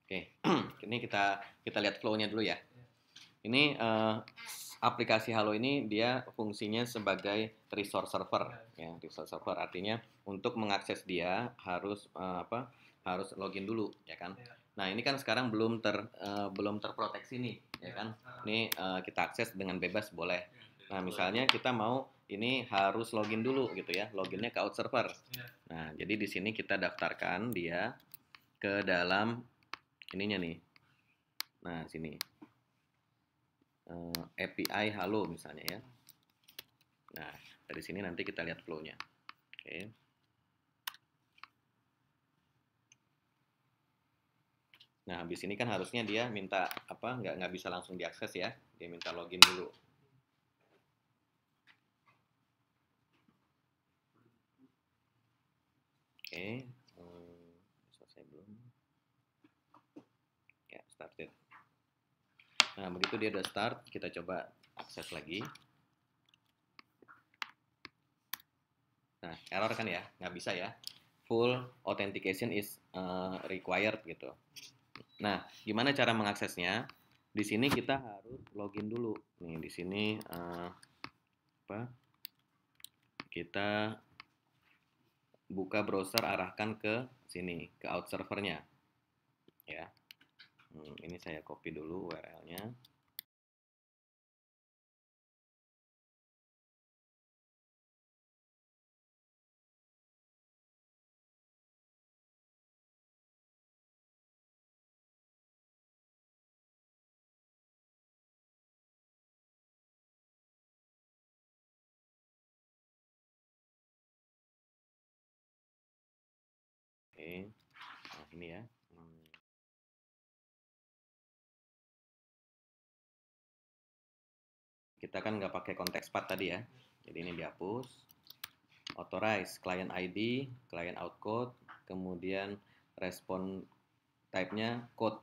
Oke, ini kita lihat flow-nya dulu ya. Ini aplikasi Halo ini dia fungsinya sebagai resource server ya, resource server artinya untuk mengakses dia harus harus login dulu ya kan. Nah, ini kan sekarang belum terproteksi nih ya kan. Ini kita akses dengan bebas boleh. Nah, misalnya kita mau ini harus login dulu gitu ya, loginnya ke out server. Nah, jadi di sini kita daftarkan dia ke dalam ininya nih. Nah, sini API Halo misalnya ya. Nah, dari sini nanti kita lihat flow-nya. Oke. Nah, habis ini kan harusnya dia minta apa? Nggak bisa langsung diakses ya. Dia minta login dulu. Oke. Selesai belum? Ya, started. Nah, begitu dia udah start, kita coba akses lagi. Nah, error kan ya? Nggak bisa ya. Full authentication is required gitu. Nah, gimana cara mengaksesnya? Di sini kita harus login dulu. Nih, di sini kita buka browser, arahkan ke sini, ke out servernya. Ya. Ini saya copy dulu URL-nya. Oke. Nah, ini ya. Kita kan nggak pakai konteks path tadi ya. Jadi ini dihapus. Authorize client ID, client outcode, kemudian respon type-nya code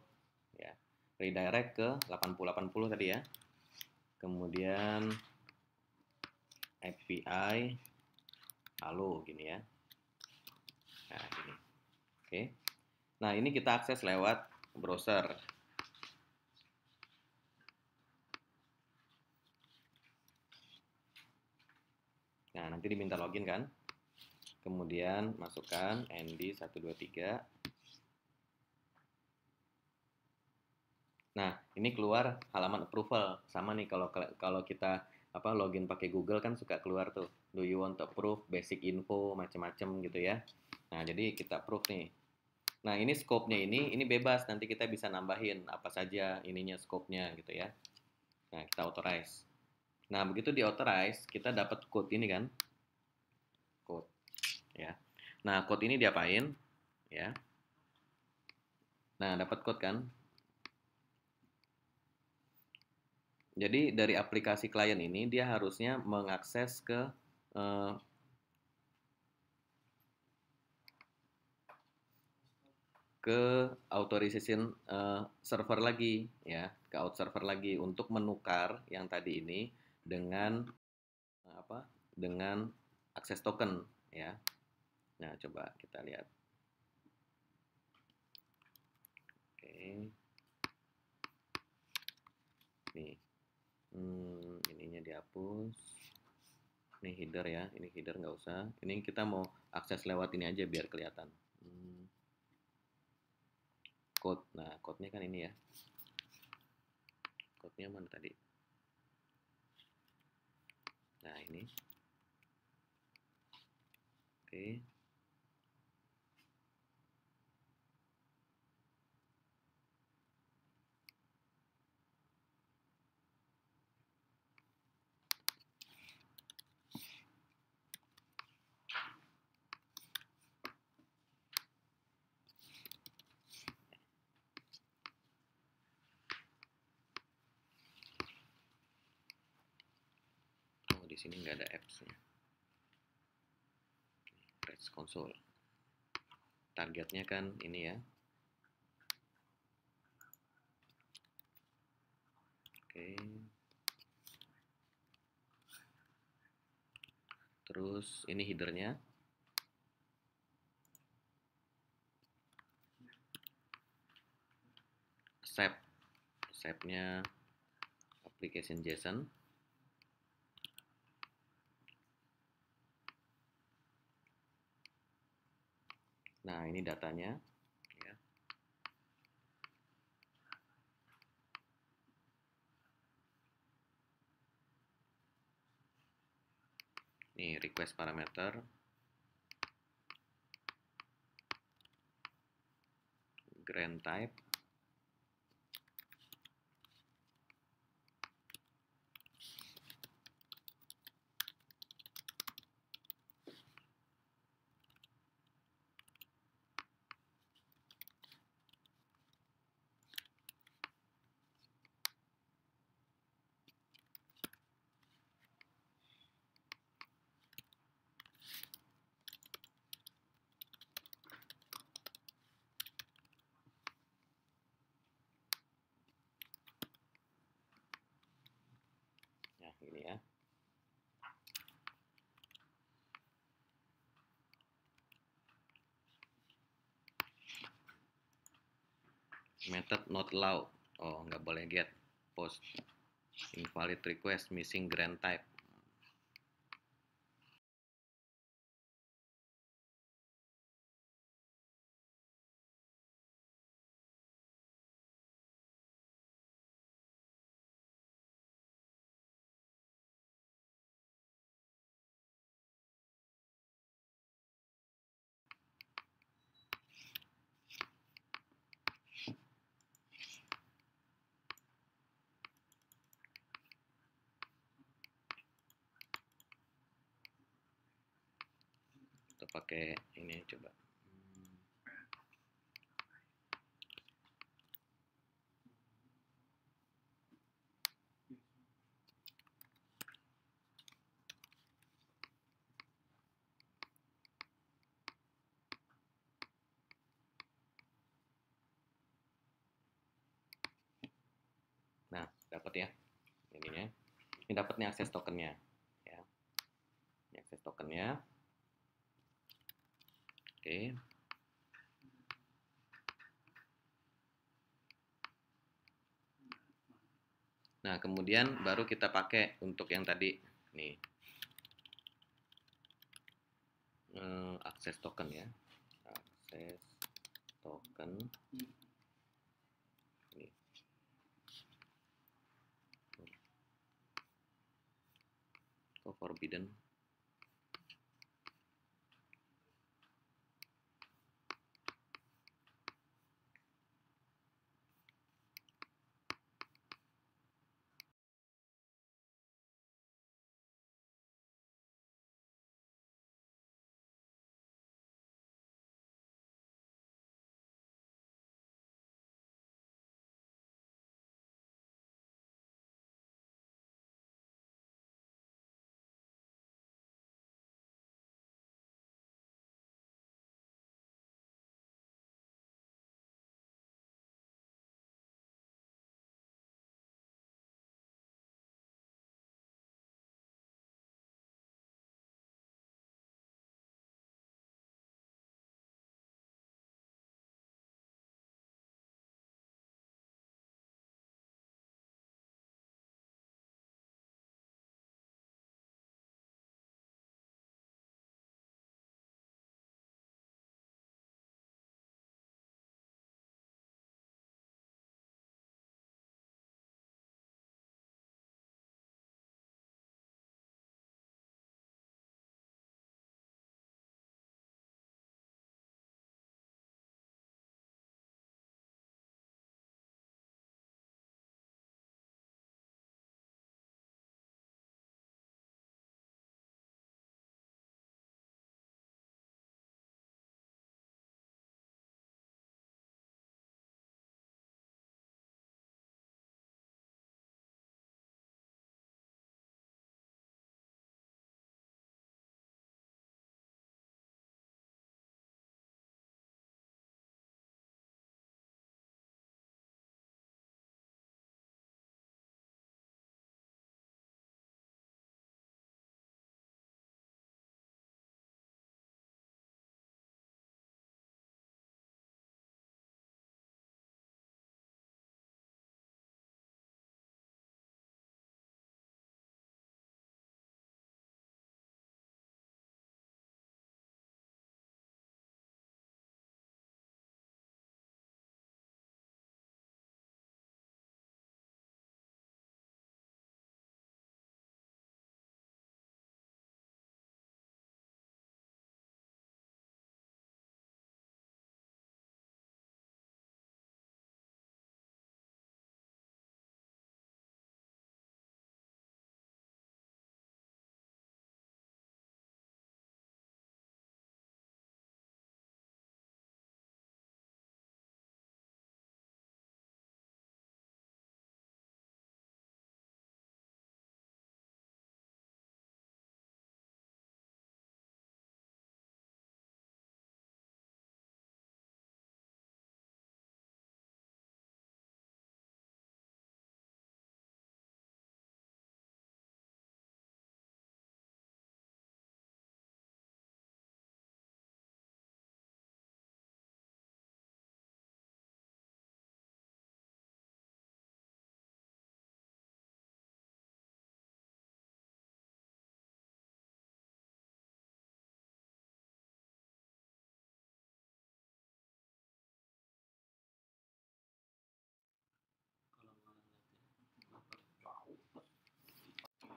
ya. Redirect ke 8080 tadi ya. Kemudian API halo gini ya. Nah, gini. Oke. Nah, ini kita akses lewat browser. Nah, nanti diminta login kan. Kemudian masukkan ND123. Nah, ini keluar halaman approval. Sama nih kalau kita login pakai Google kan suka keluar tuh. Do you want to approve basic info macam-macam gitu ya. Nah, jadi kita approve nih. Nah, ini scope-nya ini bebas. Nanti kita bisa nambahin apa saja ininya scope-nya gitu ya. Nah, kita authorize. Nah, begitu di authorize, kita dapat code ini kan. Code ya. Nah, code ini diapain? Ya. Nah, dapat code kan? Jadi dari aplikasi klien ini dia harusnya mengakses ke authorization server lagi ya, ke out server lagi untuk menukar yang tadi ini dengan dengan akses token ya. Nah, coba kita lihat. Oke. Nih. Ininya dihapus. Ini header ya, ini header nggak usah. Ini kita mau akses lewat ini aja biar kelihatan. Code. Nah, code-nya kan ini ya. Code-nya mana tadi? Nah, ini. Oke. sini nggak ada apps-nya. Rest console. Targetnya kan ini ya. Oke. Terus ini headernya. Shape-nya application JSON. Nah, ini datanya. Ya. Ini request parameter. Grant type. Nah, ini ya. Method not allowed. Oh, nggak boleh get post. Invalid request, missing grant type. Kita pakai ini coba. Nah, dapat ya ininya. Ini dapat nih akses tokennya ya. Ini akses tokennya. Oke. Nah, kemudian baru kita pakai untuk yang tadi nih. Akses token ya. Akses token. Ini. Kok forbidden?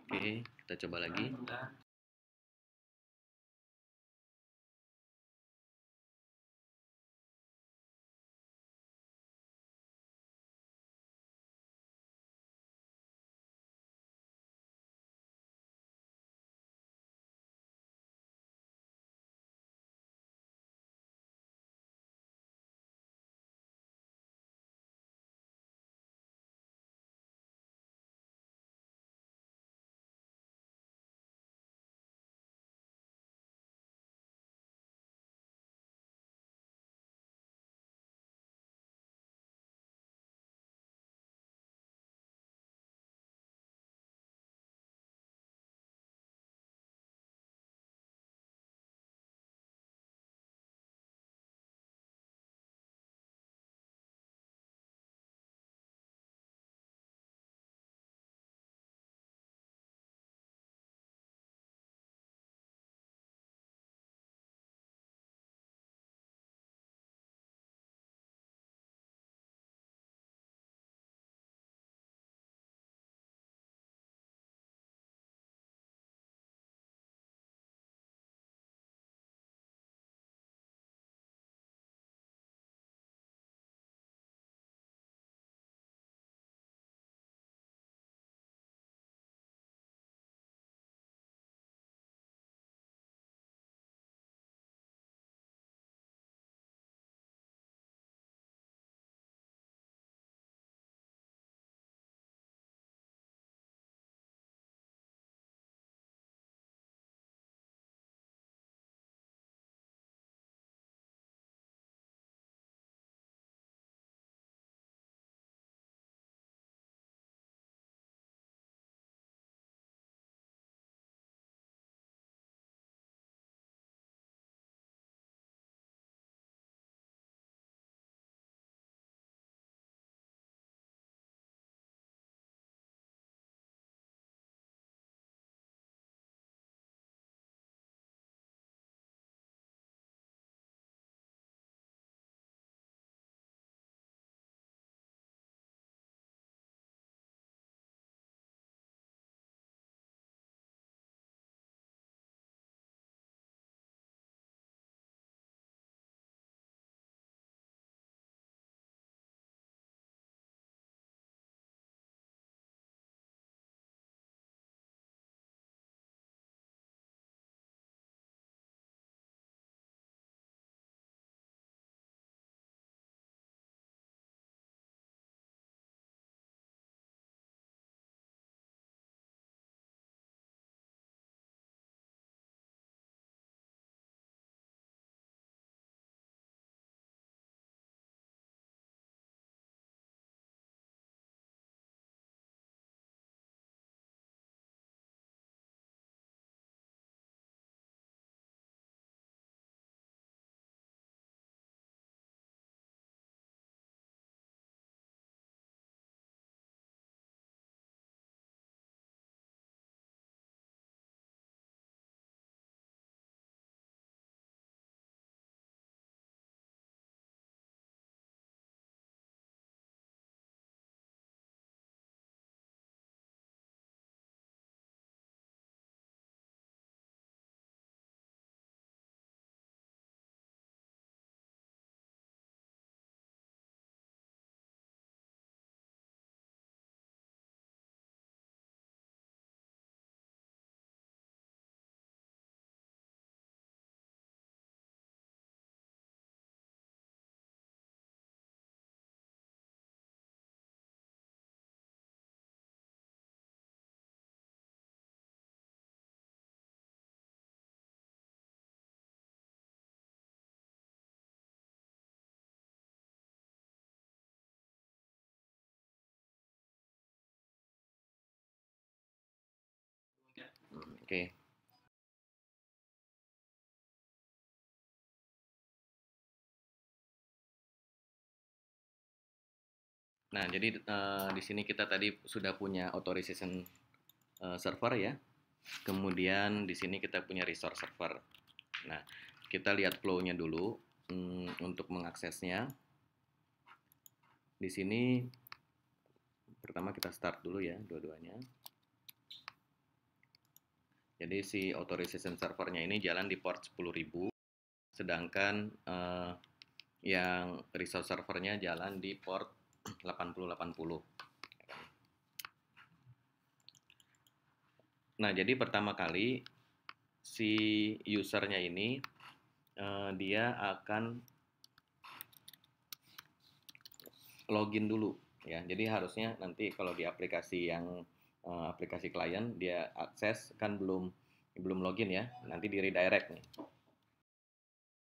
Oke, kita coba lagi. Oke. Nah, jadi di sini kita tadi sudah punya authorization server ya. Kemudian di sini kita punya resource server. Nah, kita lihat flow-nya dulu untuk mengaksesnya. Di sini pertama kita start dulu ya, dua-duanya. Jadi si authorization servernya ini jalan di port 10.000, sedangkan yang resource servernya jalan di port 8080. Nah, jadi pertama kali si usernya ini dia akan login dulu ya. Jadi harusnya nanti kalau di aplikasi yang aplikasi klien dia akses kan belum login ya. Nanti di redirect nih.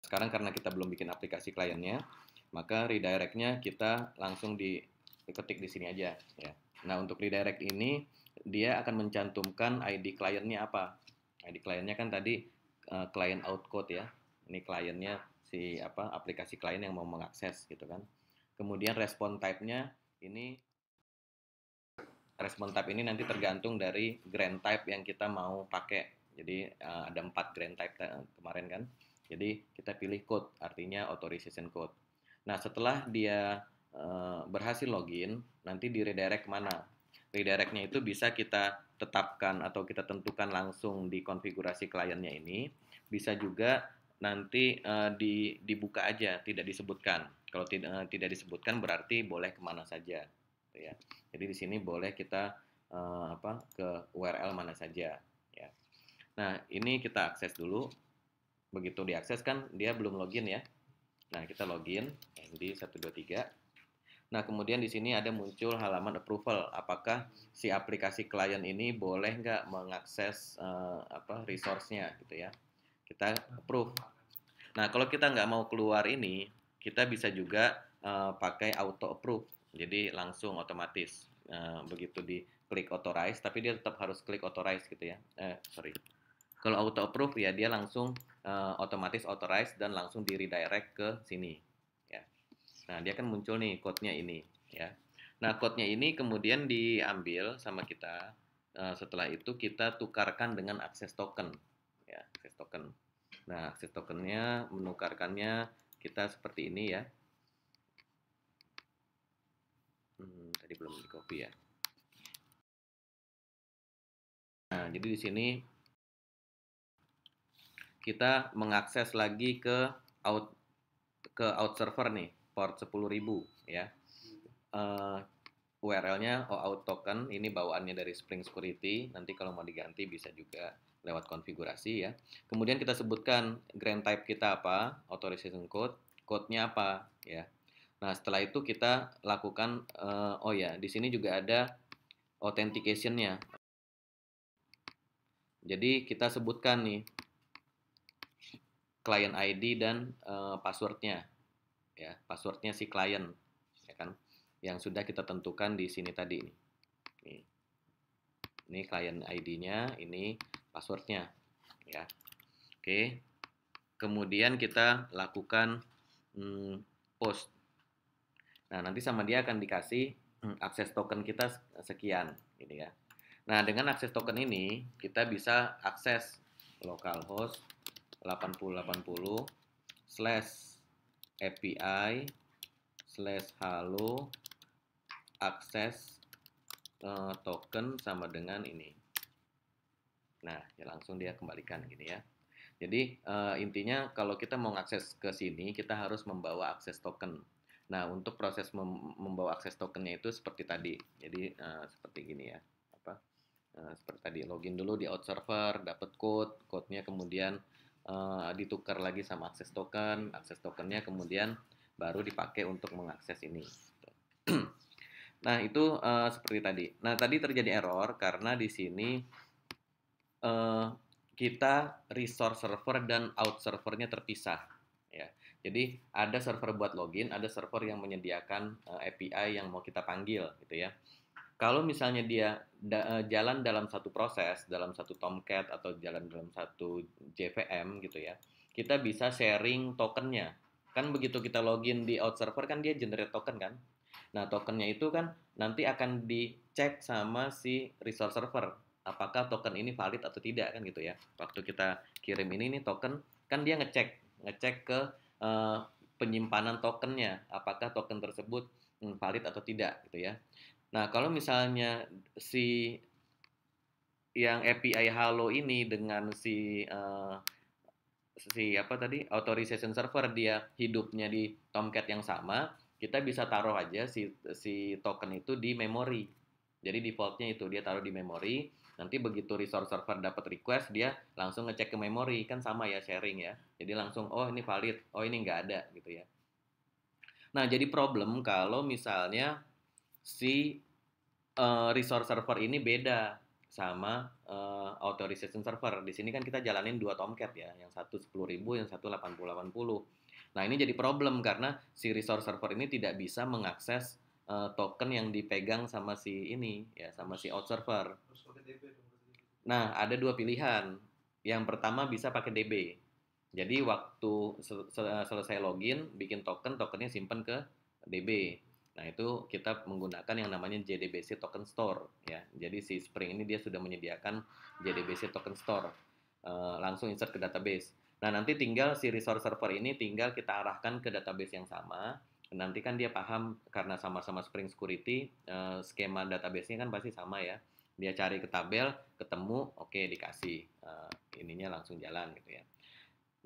Sekarang karena kita belum bikin aplikasi kliennya, maka redirectnya kita langsung diketik di sini aja ya. Nah, untuk redirect ini dia akan mencantumkan ID kliennya apa. ID kliennya kan tadi client outcode ya. Ini kliennya si aplikasi klien yang mau mengakses gitu kan. Kemudian respon type-nya ini nanti tergantung dari grant type yang kita mau pakai. Jadi ada 4 grant type kemarin kan. Jadi kita pilih code, artinya authorization code. Nah, setelah dia berhasil login, nanti di redirect kemana? Redirectnya itu bisa kita tetapkan atau kita tentukan langsung di konfigurasi kliennya ini. Bisa juga nanti dibuka aja, tidak disebutkan. Kalau tidak disebutkan berarti boleh kemana saja, ya. Jadi di sini boleh kita ke URL mana saja, ya. Nah, ini kita akses dulu. Begitu diakses kan dia belum login ya. Nah, kita login di 123. Nah, kemudian di sini ada muncul halaman approval. Apakah si aplikasi klien ini boleh nggak mengakses resource-nya gitu ya. Kita approve. Nah, kalau kita nggak mau keluar ini, kita bisa juga pakai auto approve. Jadi langsung otomatis. Begitu di klik authorize, tapi dia tetap harus klik authorize gitu ya. Sorry. Kalau auto approve ya dia langsung otomatis authorize dan langsung di redirect ke sini. Ya. Nah, dia kan muncul nih code-nya ini ya. Nah, code-nya ini kemudian diambil sama kita. Setelah itu kita tukarkan dengan akses token. Ya, akses token. Nah, akses tokennya menukarkannya kita seperti ini ya. Tadi belum di copy ya. Nah, jadi di sini kita mengakses lagi ke out server nih, port 10.000 ya. URL-nya OAuth token, ini bawaannya dari Spring Security. Nanti kalau mau diganti bisa juga lewat konfigurasi ya. Kemudian kita sebutkan grant type kita apa, authorization code, code-nya apa ya. Nah, setelah itu kita lakukan oh ya, di sini juga ada authentication-nya. Jadi kita sebutkan nih client ID dan password-nya ya, password-nya si klien ya kan, yang sudah kita tentukan di sini tadi nih. Ini client ID-nya, ini password-nya ya. Oke. Kemudian kita lakukan post. Nah, nanti sama dia akan dikasih akses token kita sekian gitu ya. Nah, dengan akses token ini kita bisa akses localhost 8080 slash API slash halo akses token sama dengan ini. Nah, ya langsung dia kembalikan gini ya. Jadi intinya kalau kita mau akses ke sini, kita harus membawa akses token. Nah, untuk proses membawa akses tokennya itu seperti tadi. Jadi seperti gini ya. Seperti tadi, login dulu di out server, dapat code-nya kemudian ditukar lagi sama akses tokennya kemudian baru dipakai untuk mengakses ini. Nah, itu seperti tadi. Nah, tadi terjadi error karena di sini kita resource server dan out servernya terpisah ya. Jadi ada server buat login, ada server yang menyediakan API yang mau kita panggil gitu ya. Kalau misalnya dia jalan dalam satu proses, dalam satu Tomcat atau jalan dalam satu JVM gitu ya, kita bisa sharing tokennya. Kan begitu kita login di out server kan dia generate token kan. Nah, tokennya itu kan nanti akan dicek sama si resource server. Apakah token ini valid atau tidak kan gitu ya. Waktu kita kirim ini nih token, kan dia ngecek ke penyimpanan tokennya. Apakah token tersebut valid atau tidak gitu ya. Nah, kalau misalnya si yang API Halo ini dengan si apa tadi authorization server dia hidupnya di Tomcat yang sama, kita bisa taruh aja si token itu di memori. Jadi defaultnya itu dia taruh di memori. Nanti begitu resource server dapat request, dia langsung ngecek ke memori, kan sama ya sharing ya. Jadi langsung oh ini valid, oh ini nggak ada gitu ya. Nah jadi problem kalau misalnya si resource server ini beda sama authorization server. Di sini kan kita jalanin dua Tomcat ya, yang satu 10.000, yang satu 80.080. Nah ini jadi problem karena si resource server ini tidak bisa mengakses token yang dipegang sama si ini ya, sama si out server. Nah ada dua pilihan. Yang pertama bisa pakai DB. Jadi waktu selesai login, bikin token, tokennya simpen ke DB. Nah, itu kita menggunakan yang namanya JDBC Token Store ya. Jadi si Spring ini dia sudah menyediakan JDBC Token Store. Langsung insert ke database. Nah, nanti tinggal si resource server ini tinggal kita arahkan ke database yang sama. Nanti kan dia paham karena sama-sama Spring Security, skema database-nya kan pasti sama ya. Dia cari ke tabel, ketemu, oke dikasih. Ininya langsung jalan gitu ya.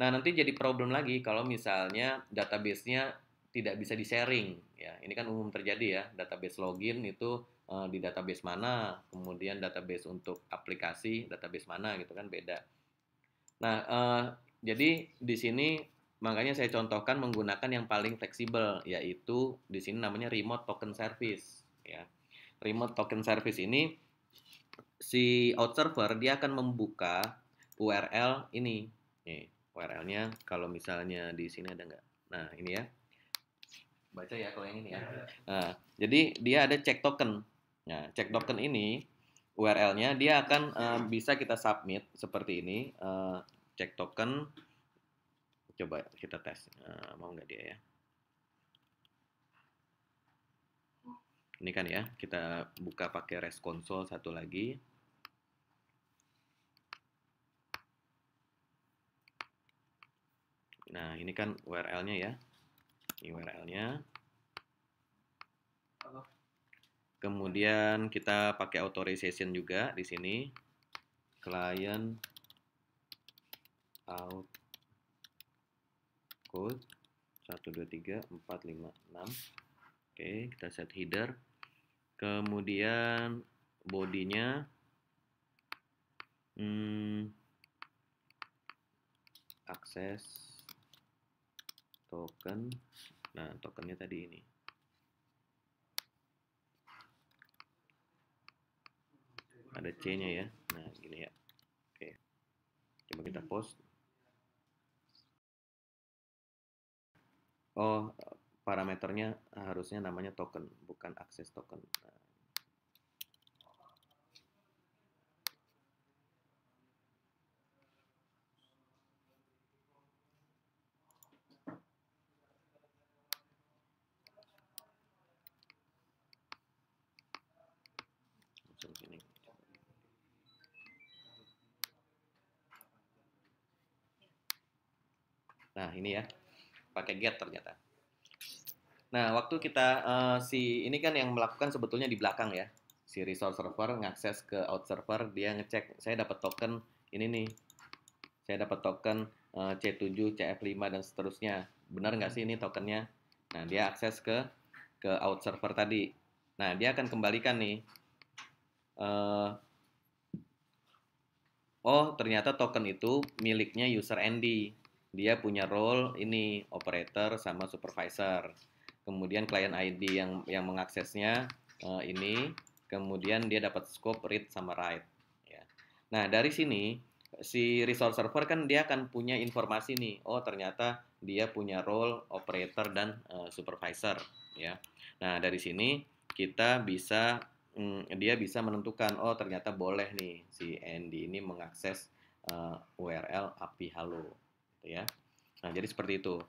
Nah, nanti jadi problem lagi kalau misalnya database-nya tidak bisa di-sharing. Ya, ini kan umum terjadi ya, database login itu di database mana, kemudian database untuk aplikasi, database mana gitu kan beda. Nah, jadi di sini makanya saya contohkan menggunakan yang paling fleksibel, yaitu di sini namanya remote token service. Ya, remote token service ini si out server dia akan membuka URL ini. Nih, URL-nya kalau misalnya di sini ada nggak? Nah, ini ya. Baca ya kalau yang ini ya. Nah, jadi dia ada check token. Nah, check token ini URL-nya dia akan bisa kita submit seperti ini. Check token. Coba kita tes. Mau nggak dia ya? Ini kan ya, kita buka pakai REST console satu lagi. Nah, ini kan URL-nya ya. Ini URL-nya. Kemudian kita pakai authorization juga di sini. Client out code 1 2 3 4 5 6. Oke, kita set header. Kemudian bodinya akses token. Nah, tokennya tadi ini. Ada C-nya ya. Nah, gini ya. Oke. Coba kita post. Oh, parameternya harusnya namanya token, bukan akses token. Nah, langsung sini. Nah, ini ya. Pakai get ternyata. Nah, waktu kita ini kan yang melakukan sebetulnya di belakang ya. Si resource server ngakses ke out server, dia ngecek saya dapat token ini nih. Saya dapat token C7, CF5 dan seterusnya. Benar nggak sih ini tokennya? Nah, dia akses ke out server tadi. Nah, dia akan kembalikan nih. Oh, ternyata token itu miliknya user ND. Dia punya role ini operator sama supervisor. Kemudian client ID yang mengaksesnya ini. Kemudian dia dapat scope read sama write. Ya. Nah dari sini si resource server kan dia akan punya informasi nih. Oh ternyata dia punya role operator dan supervisor. Ya. Nah dari sini kita bisa dia bisa menentukan oh ternyata boleh nih si Andy ini mengakses URL API Halo gitu ya. Nah, jadi seperti itu.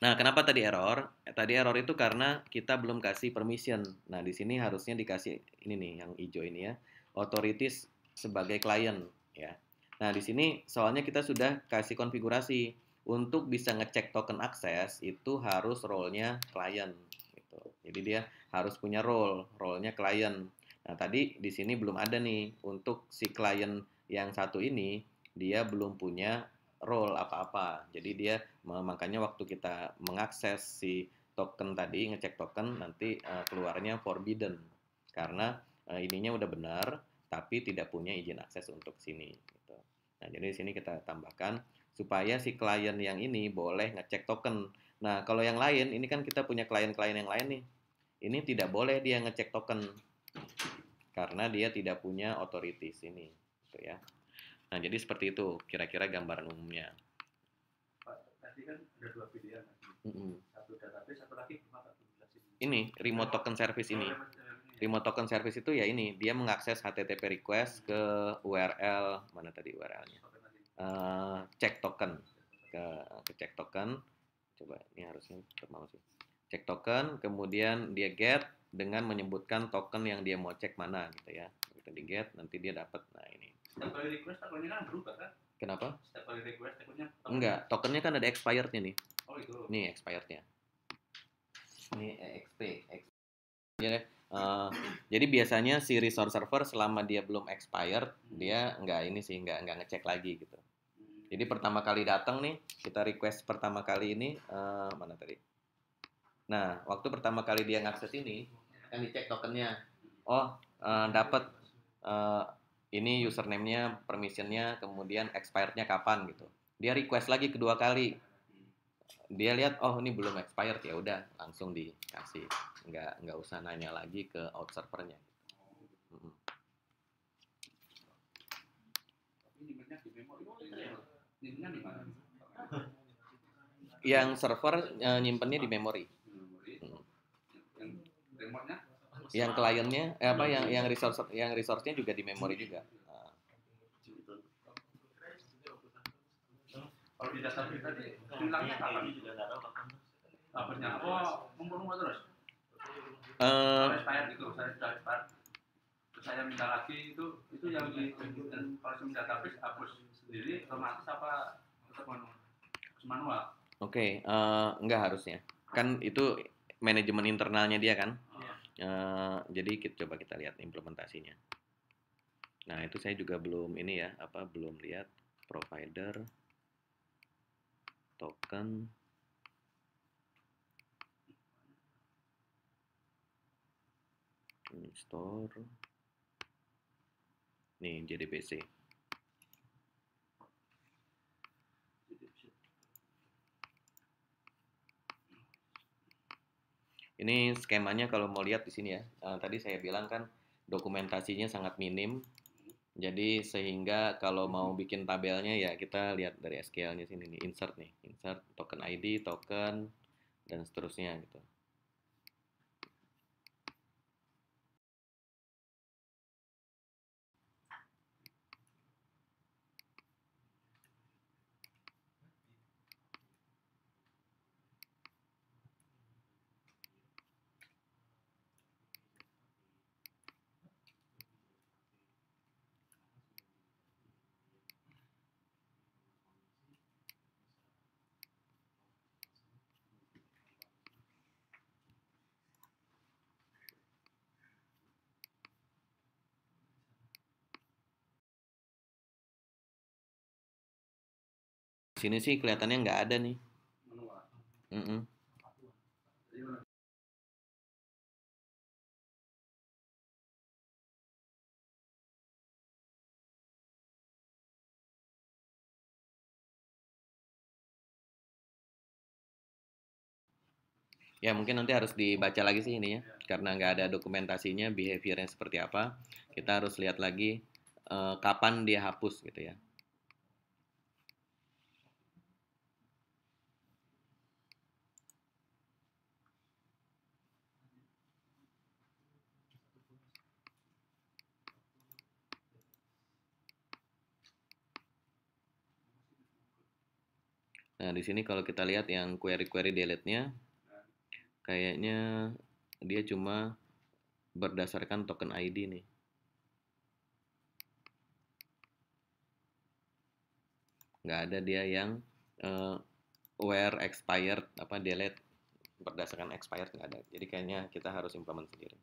Nah, kenapa tadi error? Tadi error itu karena kita belum kasih permission. Nah, di sini harusnya dikasih ini nih yang hijau ini ya. Authorities sebagai klien ya. Nah, di sini soalnya kita sudah kasih konfigurasi untuk bisa ngecek token akses itu harus role-nya klien gitu. Jadi dia harus punya role-nya klien. Nah, tadi di sini belum ada nih untuk si klien yang satu ini, dia belum punya role apa-apa. Jadi dia makanya waktu kita mengakses si token tadi, ngecek token, nanti keluarnya forbidden karena ininya udah benar tapi tidak punya izin akses untuk sini gitu. Nah, jadi di sini kita tambahkan supaya si klien yang ini boleh ngecek token. Nah, kalau yang lain, ini kan kita punya klien-klien yang lain nih. Ini tidak boleh dia ngecek token karena dia tidak punya authorities ini, gitu ya. Nah, jadi seperti itu kira-kira gambaran umumnya. Pak, tadi kan ada dua pilihan. Satu database, satu lagi ini remote token service ini. Remote token service itu ya ini, dia mengakses HTTP request ke URL, mana tadi URL-nya? Cek token. Ke cek token. Coba, ini harusnya mau sih. Cek token, kemudian dia get dengan menyebutkan token yang dia mau cek mana gitu ya. Begitu di get, nanti dia dapat. Nah, ini. Setiap kali request tokennya kan berubah kan? Kenapa? Setiap kali request tokennya enggak, tokennya kan ada expirednya nih. Oh, itu. Nih expirednya. Ini EXP. Jadi biasanya si resource server selama dia belum expired, dia nggak ngecek lagi gitu. Jadi pertama kali datang nih, kita request pertama kali ini mana tadi? Nah, waktu pertama kali dia ngakses ini, kan dicek tokennya. Oh, dapat ini username-nya, permission-nya, kemudian expired-nya kapan gitu. Dia request lagi kedua kali. Dia lihat, oh ini belum expired, ya udah langsung dikasih. Nggak usah nanya lagi ke out servernya. Yang server nyimpennya di memori. Yang kliennya yang resource-nya juga di memori juga. Kalau di database tadi hilangnya kapan? Kabarnya ngumpul terus. Expired gitu, saya sudah expired. Terus saya minta lagi itu yang di kalau database hapus sendiri otomatis apa tetap manual? Oke, enggak harusnya. Kan itu manajemen internalnya dia kan. Jadi coba kita lihat implementasinya. Nah, itu saya juga belum belum lihat provider token store. Nih, JDBC. Ini skemanya kalau mau lihat di sini ya. Tadi saya bilang kan dokumentasinya sangat minim. Jadi sehingga kalau mau bikin tabelnya ya kita lihat dari SQL-nya sini nih, insert token ID, token dan seterusnya gitu. Sini sih kelihatannya nggak ada nih. Ya mungkin nanti harus dibaca lagi sih ini ya, karena nggak ada dokumentasinya behaviornya seperti apa. Kita harus lihat lagi kapan dia hapus gitu ya. Nah, di sini kalau kita lihat yang query delete-nya, kayaknya dia cuma berdasarkan token ID nih. Nggak ada dia yang where expired, delete berdasarkan expired nggak ada. Jadi kayaknya kita harus implement sendiri.